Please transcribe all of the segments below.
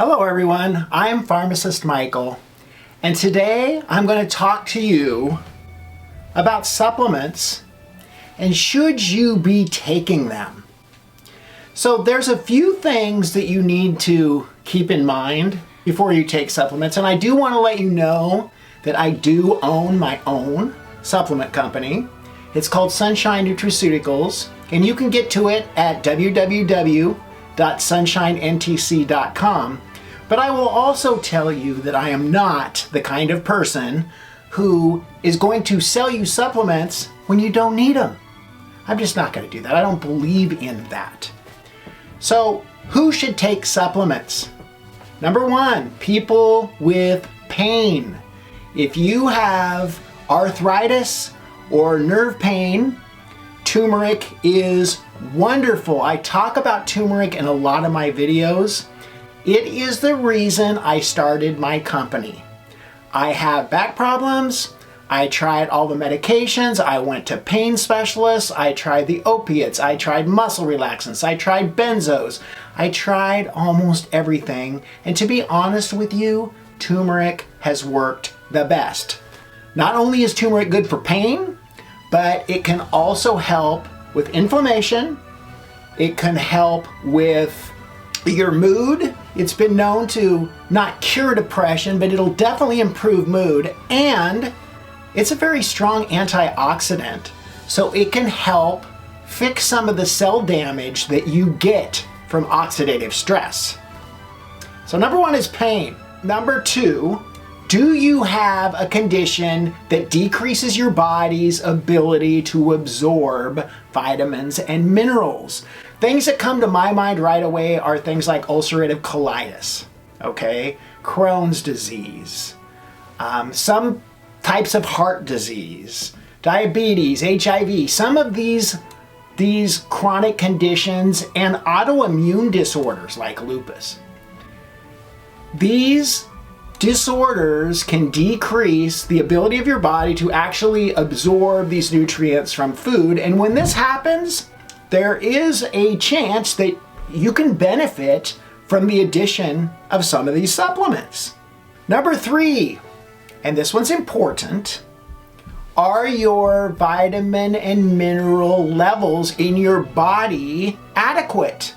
Hello everyone, I'm Pharmacist Michael, and today I'm going to talk to you about supplements and should you be taking them. So there's a few things that you need to keep in mind before you take supplements, and I do want to let you know that I do own my own supplement company. It's called Sunshine Nutraceuticals, and you can get to it at www.sunshinentc.com. But I will also tell you that I am not the kind of person who is going to sell you supplements when you don't need them. I'm just not going to do that. I don't believe in that. So, who should take supplements? Number one, people with pain. If you have arthritis or nerve pain, turmeric is wonderful. I talk about turmeric in a lot of my videos. It is the reason I started my company. I have back problems. I tried all the medications. I went to pain specialists. I tried the opiates. I tried muscle relaxants. I tried benzos. I tried almost everything. And to be honest with you, turmeric has worked the best. Not only is turmeric good for pain, but it can also help with inflammation. It can help with your mood. It's been known to not cure depression, but it'll definitely improve mood. And it's a very strong antioxidant, so it can help fix some of the cell damage that you get from oxidative stress. So number one is pain. Number two, do you have a condition that decreases your body's ability to absorb vitamins and minerals? Things that come to my mind right away are things like ulcerative colitis, okay, Crohn's disease, some types of heart disease, diabetes, HIV, some of these chronic conditions and autoimmune disorders like lupus. These disorders can decrease the ability of your body to actually absorb these nutrients from food, and when this happens, there is a chance that you can benefit from the addition of some of these supplements. Number three, and this one's important, are your vitamin and mineral levels in your body adequate?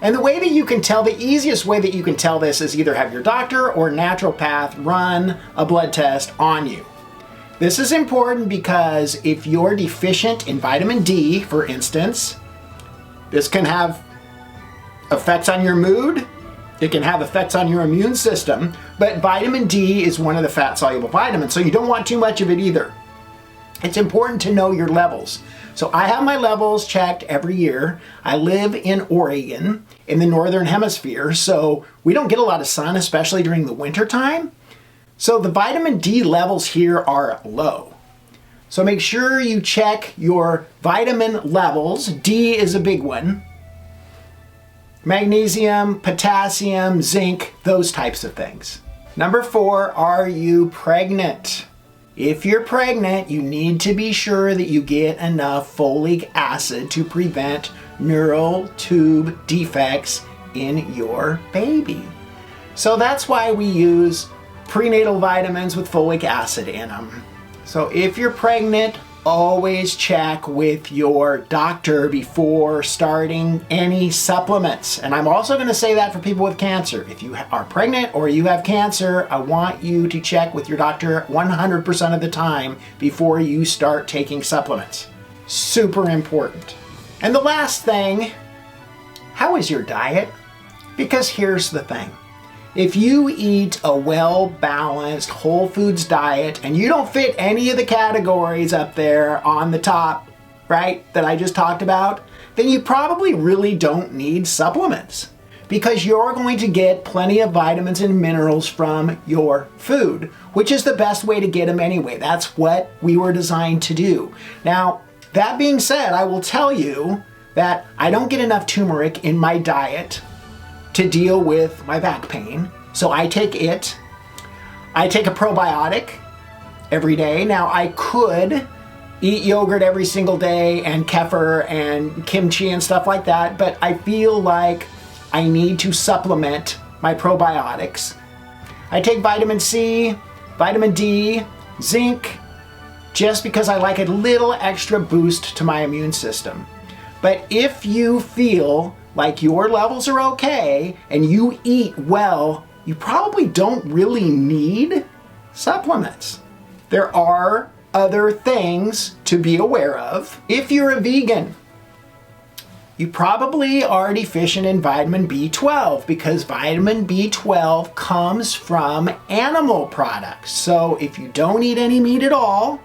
And the way that you can tell, the easiest way that you can tell this is either have your doctor or naturopath run a blood test on you. This is important because if you're deficient in vitamin D, for instance, this can have effects on your mood. It can have effects on your immune system, but vitamin D is one of the fat-soluble vitamins, so you don't want too much of it either. It's important to know your levels. So I have my levels checked every year. I live in Oregon in the northern hemisphere, so we don't get a lot of sun, especially during the winter time. So the vitamin D levels here are low. So make sure you check your vitamin levels. D is a big one. Magnesium, potassium, zinc, those types of things. Number four, are you pregnant? If you're pregnant, you need to be sure that you get enough folic acid to prevent neural tube defects in your baby. So that's why we use prenatal vitamins with folic acid in them. So if you're pregnant, always check with your doctor before starting any supplements. And I'm also going to say that for people with cancer. If you are pregnant or you have cancer, I want you to check with your doctor 100% of the time before you start taking supplements. Super important. And the last thing, how is your diet? Because here's the thing. If you eat a well-balanced whole foods diet and you don't fit any of the categories up there on the top, right, that I just talked about, then you probably really don't need supplements because you're going to get plenty of vitamins and minerals from your food, which is the best way to get them anyway. That's what we were designed to do. Now, that being said, I will tell you that I don't get enough turmeric in my diet to deal with my back pain. So I take it. I take a probiotic every day. Now I could eat yogurt every single day and kefir and kimchi and stuff like that, but I feel like I need to supplement my probiotics. I take vitamin C, vitamin D, zinc, just because I like a little extra boost to my immune system. But if you feel like your levels are okay and you eat well, you probably don't really need supplements. There are other things to be aware of. If you're a vegan, you probably are deficient in vitamin B12 because vitamin B12 comes from animal products. So if you don't eat any meat at all,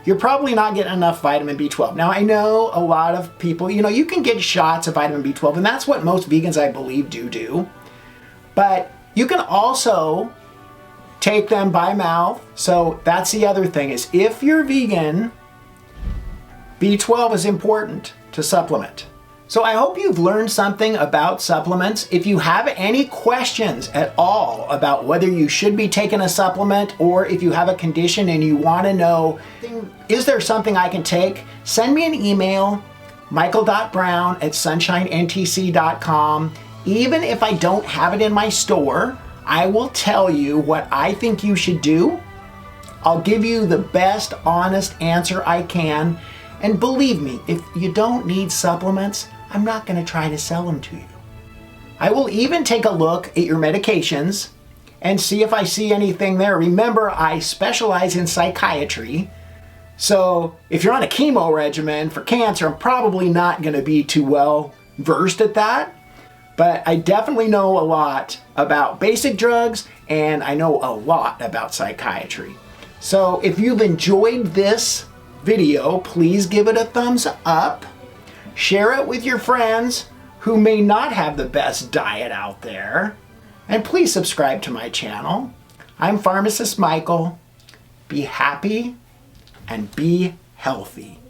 you're probably not getting enough vitamin B12. Now, I know a lot of people, you can get shots of vitamin B12, and that's what most vegans, I believe, do. But you can also take them by mouth. So that's the other thing is if you're vegan, B12 is important to supplement. So I hope you've learned something about supplements. If you have any questions at all about whether you should be taking a supplement or if you have a condition and you want to know, is there something I can take? Send me an email, michael.brown@sunshinentc.com. Even if I don't have it in my store, I will tell you what I think you should do. I'll give you the best honest answer I can. And believe me, if you don't need supplements, I'm not going to try to sell them to you. I will even take a look at your medications and see if I see anything there. Remember, I specialize in psychiatry. So if you're on a chemo regimen for cancer, I'm probably not going to be too well versed at that. But I definitely know a lot about basic drugs and I know a lot about psychiatry. So if you've enjoyed this video, please give it a thumbs up. Share it with your friends who may not have the best diet out there. And please subscribe to my channel. I'm Pharmacist Michael. Be happy and be healthy.